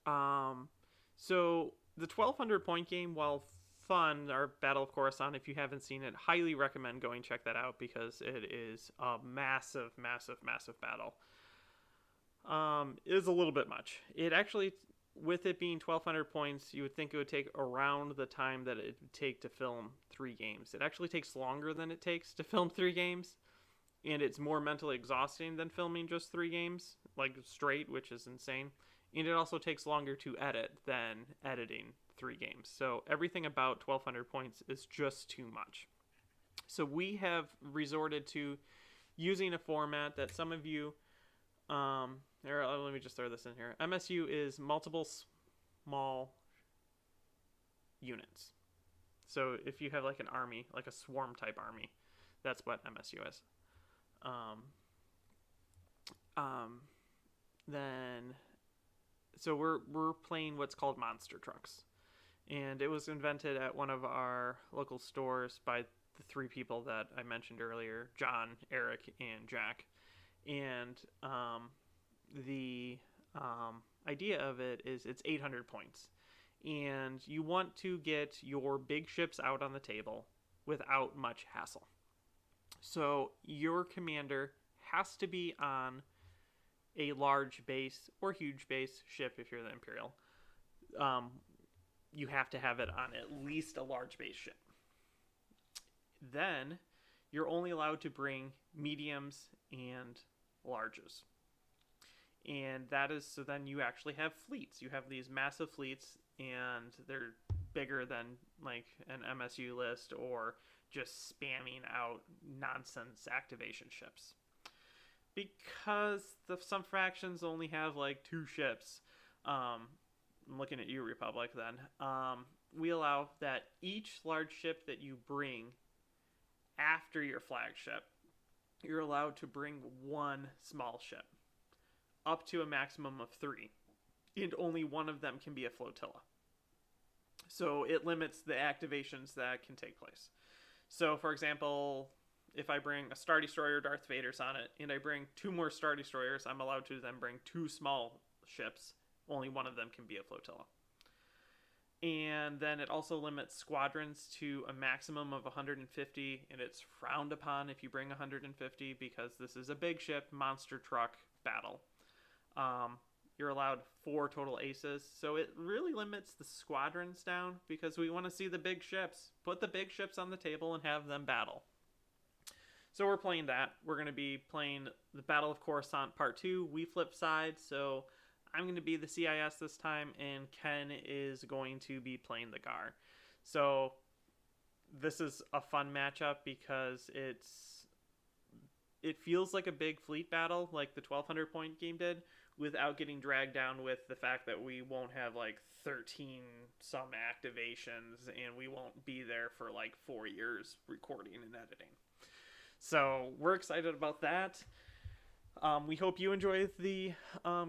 So the 1200 point game, while fun, our Battle of Coruscant, if you haven't seen it, highly recommend going check that out because it is a massive battle. It is a little bit much. It actually, with it being 1200 points, you would think it would take around the time that it would take to film 3 games. It actually takes longer than it takes to film 3 games, and it's more mentally exhausting than filming just 3 games, like straight, which is insane. And it also takes longer to edit than editing 3 games. So everything about 1200 points is just too much. So we have resorted to using a format that some of you, let me just throw this in here. MSU is multiple small units. So if you have like an army, like a swarm type army, that's what MSU is. So we're playing what's called monster trucks. And it was invented at one of our local stores by the 3 people that I mentioned earlier, John, Eric, and Jack. And the idea of it is it's 800 points. And you want to get your big ships out on the table without much hassle. So your commander has to be on a large base or huge base ship if you're the Imperial. You have to have it on at least a large base ship. Then you're only allowed to bring mediums and larges. And that is, so then you actually have fleets. You have these massive fleets, and they're bigger than like an MSU list or just spamming out nonsense activation ships. Because some factions only have like 2 ships, I'm looking at you, Republic, then, we allow that each large ship that you bring after your flagship, you're allowed to bring 1 small ship, up to a maximum of 3, and only 1 of them can be a flotilla. So it limits the activations that can take place. So, for example, if I bring a Star Destroyer Darth Vader's on it, and I bring 2 more Star Destroyers, I'm allowed to then bring 2 small ships. Only 1 of them can be a flotilla. And then it also limits squadrons to a maximum of 150, and it's frowned upon if you bring 150 because this is a big ship, monster truck battle. You're allowed 4 total aces, so it really limits the squadrons down because we want to see the big ships. Put the big ships on the table and have them battle. So we're playing that. We're going to be playing the Battle of Coruscant Part 2. We flip sides, so I'm going to be the CIS this time, and Ken is going to be playing the GAR. So this is a fun matchup because it feels like a big fleet battle like the 1200 point game did, without getting dragged down with the fact that we won't have like 13 some activations and we won't be there for like 4 years recording and editing. So we're excited about that. We hope you enjoy the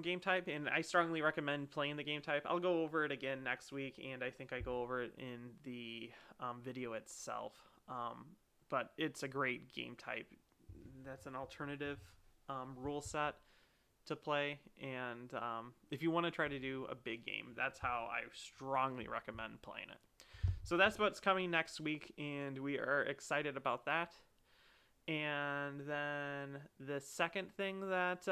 game type, and I strongly recommend playing the game type. I'll go over it again next week, and I think I go over it in the video itself. But it's a great game type. That's an alternative rule set to play, and if you want to try to do a big game, that's how I strongly recommend playing it. So that's what's coming next week, and we are excited about that. And then the second thing that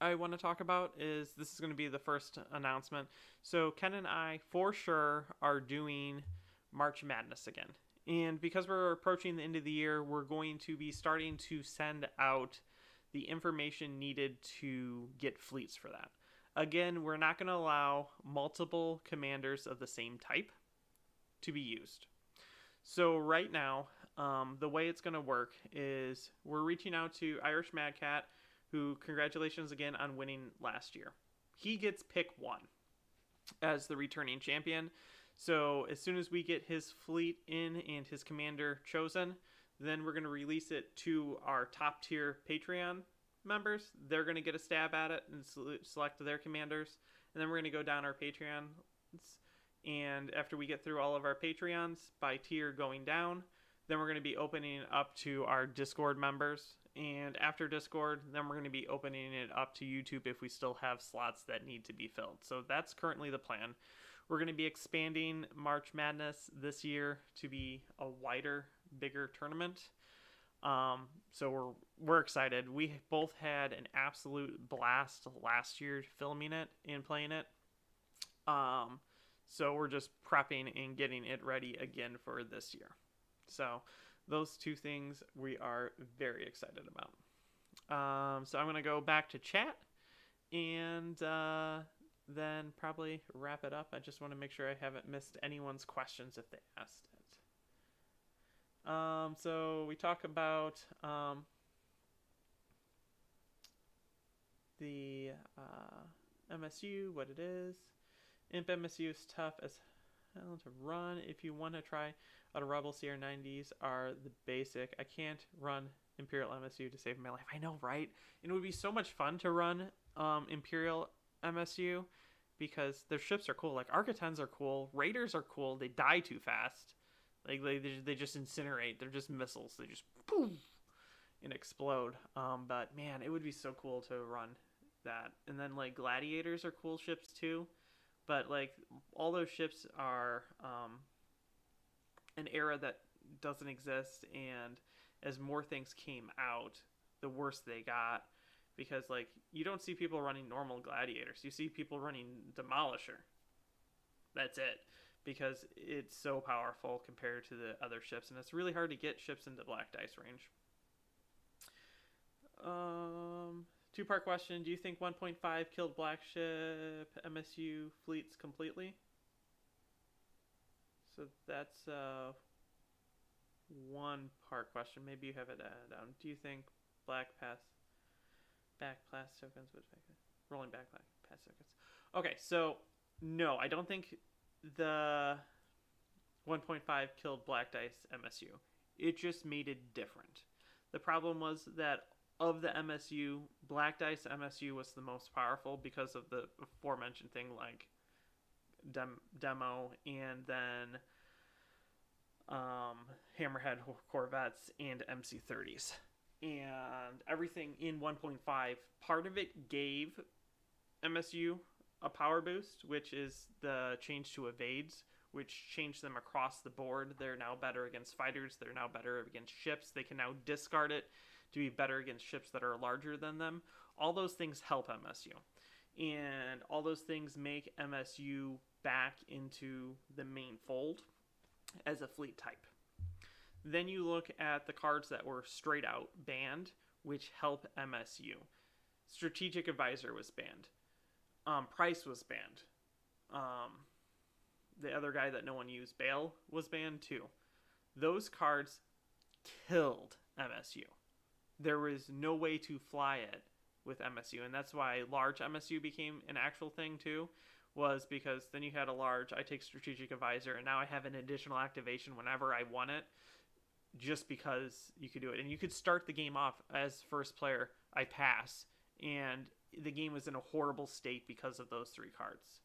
I want to talk about is this is going to be the first announcement. So Ken and I for sure are doing March Madness again. And because we're approaching the end of the year, we're going to be starting to send out the information needed to get fleets for that. Again, we're not going to allow multiple commanders of the same type to be used. So right now, the way it's going to work is we're reaching out to IrishMadCat, who, congratulations again on winning last year. He gets pick 1 as the returning champion. So as soon as we get his fleet in and his commander chosen, then we're going to release it to our top tier Patreon members. They're going to get a stab at it and select their commanders. And then we're going to go down our Patreons. And after we get through all of our Patreons by tier going down, then we're going to be opening it up to our Discord members. And after Discord, then we're going to be opening it up to YouTube if we still have slots that need to be filled. So that's currently the plan. We're going to be expanding March Madness this year to be a wider, bigger tournament. So we're excited. We both had an absolute blast last year filming it and playing it. So we're just prepping and getting it ready again for this year. So those 2 things we are very excited about. So I'm going to go back to chat and then probably wrap it up. I just want to make sure I haven't missed anyone's questions if they asked it. So we talk about the MSU, what it is. Imp MSU is tough as hell to run. If you want to try out a Rebel CR90s are the basic. I can't run Imperial MSU to save my life. I know, right? And it would be so much fun to run Imperial MSU because their ships are cool. Like Architens are cool. Raiders are cool. They die too fast. Like they just incinerate. They're just missiles. They just boom and explode. But man, it would be so cool to run that. And then like Gladiators are cool ships too. But like all those ships are an era that doesn't exist, and as more things came out, the worse they got, because like you don't see people running normal Gladiators. You see people running Demolisher. That's it, because it's so powerful compared to the other ships, and it's really hard to get ships into Black Dice range. 2-part question. Do you think 1.5 killed Black Ship MSU fleets completely? So that's one part question. Maybe you have it down. Do you think back pass tokens would affect it? Rolling back pass tokens. Okay, so no, I don't think the 1.5 killed black dice MSU. It just made it different. The problem was that of the MSU, black dice MSU was the most powerful because of the aforementioned thing like demo and then Hammerhead Corvettes and MC30s. And everything in 1.5, part of it gave MSU a power boost, which is the change to evades, which changed them across the board. They're now better against fighters. They're now better against ships. They can now discard it to be better against ships that are larger than them. All those things help MSU. And all those things make MSU back into the main fold as a fleet type. Then you look at the cards that were straight out banned, which help MSU. Strategic Advisor was banned. Price was banned. The other guy that no one used, Bale, was banned too. Those cards killed MSU. There was no way to fly it with MSU, and that's why large MSU became an actual thing too, was because then you had a large, I take Strategic Advisor, and now I have an additional activation whenever I want it, just because you could do it. And you could start the game off as first player, I pass, and the game was in a horrible state because of those three cards.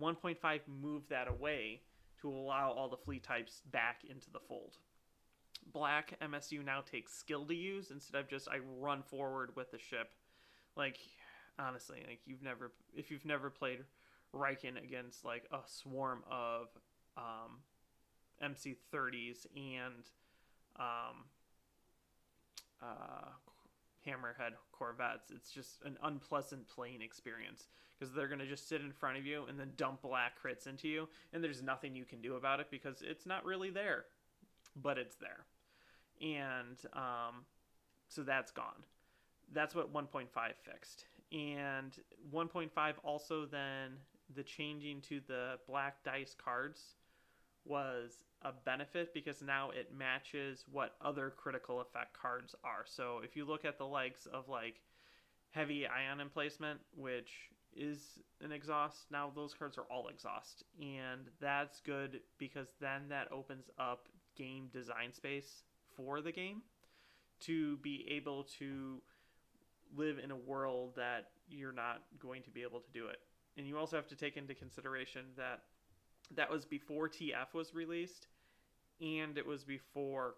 1.5 moved that away to allow all the fleet types back into the fold. Black MSU now takes skill to use instead of just I run forward with the ship. Like, honestly, like if you've never played Riken against like a swarm of MC30s and Hammerhead Corvettes, it's just an unpleasant playing experience because they're going to just sit in front of you and then dump black crits into you, and there's nothing you can do about it because it's not really there, but it's there. And so that's gone. That's what 1.5 fixed. And 1.5 also then, the changing to the black dice cards was a benefit because now it matches what other critical effect cards are. So if you look at the likes of like heavy ion emplacement, which is an exhaust, now those cards are all exhaust. And that's good because then that opens up game design space for the game to be able to live in a world that you're not going to be able to do it. And you also have to take into consideration that that was before TF was released, and it was before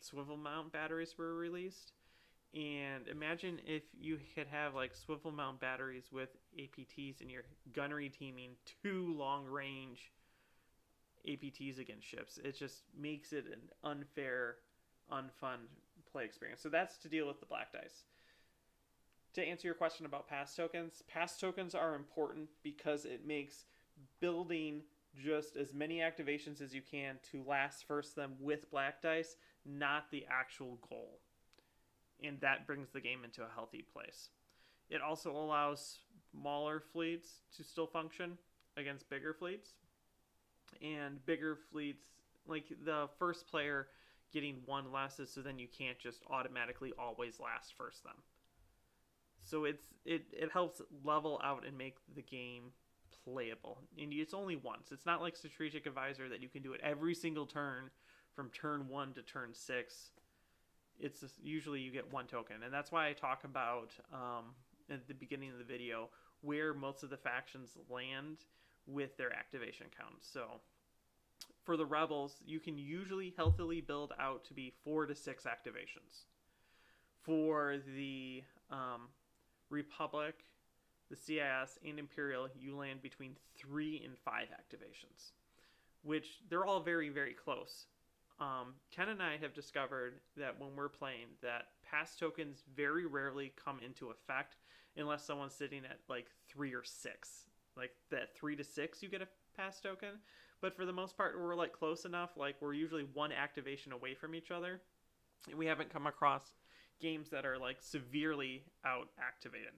swivel mount batteries were released. And imagine if you could have like swivel mount batteries with APTs and you're gunnery teaming 2 long range APTs against ships. It just makes it an unfair, unfun play experience. So that's to deal with the black dice. To answer your question about pass tokens are important because it makes building just as many activations as you can to last first them with black dice, not the actual goal. And that brings the game into a healthy place. It also allows smaller fleets to still function against bigger fleets. And bigger fleets, like the first player getting 1 lasts, so then you can't just automatically always last first them. So it helps level out and make the game playable. And it's only once. It's not like Strategic Advisor that you can do it every single turn from turn 1 to turn 6. It's just, usually you get 1 token. And that's why I talk about at the beginning of the video where most of the factions land with their activation counts. So for the Rebels, you can usually healthily build out to be 4 to 6 activations. For the Republic, the CIS, and Imperial, you land between 3 and 5 activations, which they're all very, very close. Ken and I have discovered that when we're playing, that pass tokens very rarely come into effect unless someone's sitting at like 3 or 6. Like that 3 to 6, you get a pass token. But for the most part, we're like close enough. Like we're usually 1 activation away from each other. And we haven't come across games that are like severely out activated.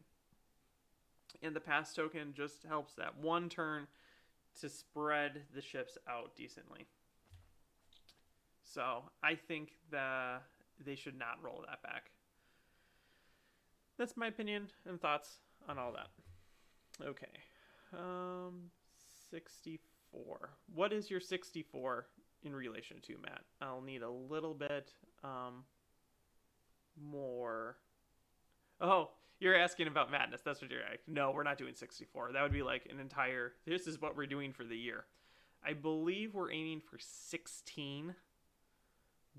And the pass token just helps that 1 turn to spread the ships out decently. So I think that they should not roll that back. That's my opinion and thoughts on all that. Okay. 64. What is your 64 in relation to, Matt? I'll need a little bit more. Oh, you're asking about Madness. That's what you're asking. No, we're not doing 64. That would be like an entire. This is what we're doing for the year. I believe we're aiming for 16,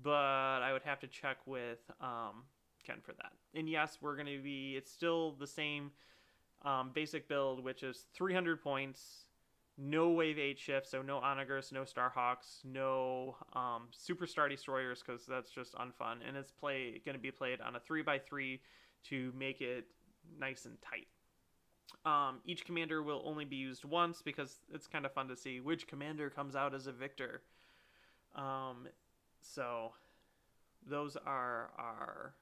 but I would have to check with Ken for that. And yes, we're going to be. It's still the same basic build, which is 300 points. No Wave 8 shifts, so no Onagers, no Starhawks, no Super Star Destroyers, because that's just unfun. And it's going to be played on a 3x3 to make it nice and tight. Each commander will only be used once because it's kind of fun to see which commander comes out as a victor. So those are our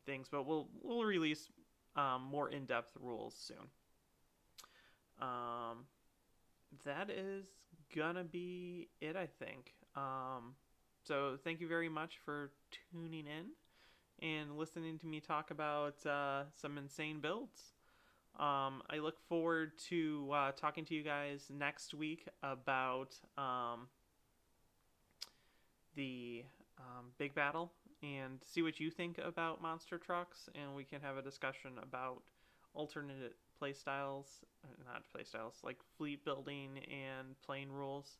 things, but we'll release more in-depth rules soon. That is gonna be it, I think. So thank you very much for tuning in and listening to me talk about some insane builds. I look forward to talking to you guys next week about the big battle and see what you think about monster trucks, and we can have a discussion about alternate like fleet building and plane rules,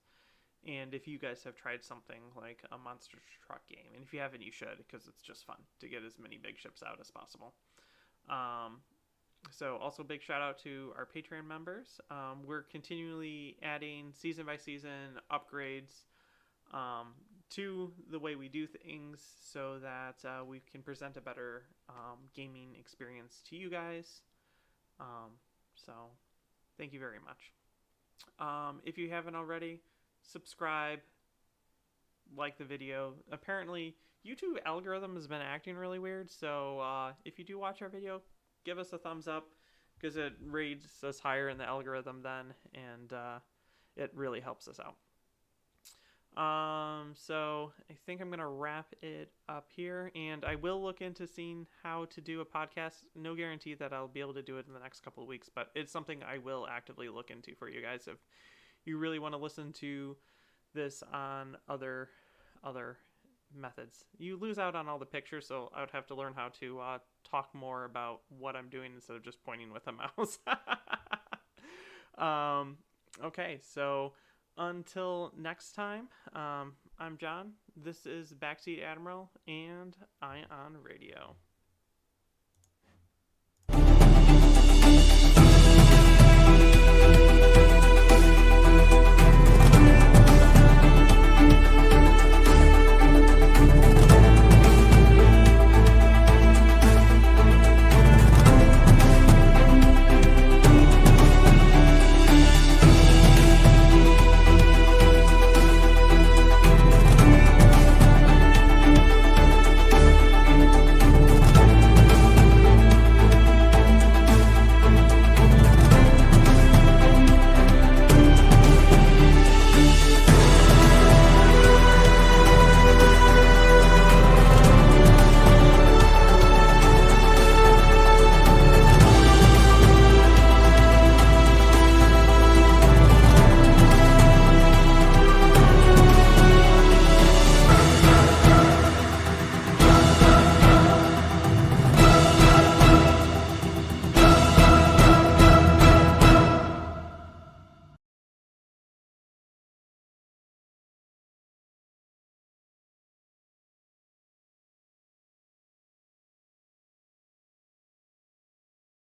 and if you guys have tried something like a monster truck game, and if you haven't, you should, because it's just fun to get as many big ships out as possible. So also big shout out to our Patreon members. We're continually adding season by season upgrades to the way we do things so that we can present a better gaming experience to you guys. So thank you very much. If you haven't already, subscribe, like the video. Apparently YouTube algorithm has been acting really weird, so if you do watch our video, give us a thumbs up, because it rates us higher in the algorithm then, and it really helps us out. So I think I'm going to wrap it up here, and I will look into seeing how to do a podcast. No guarantee that I'll be able to do it in the next couple of weeks, but it's something I will actively look into for you guys if you really want to listen to this on other methods. You lose out on all the pictures, so I would have to learn how to talk more about what I'm doing instead of just pointing with a mouse. Okay, so until next time, I'm John. This is Backseat Admiral, and I on radio.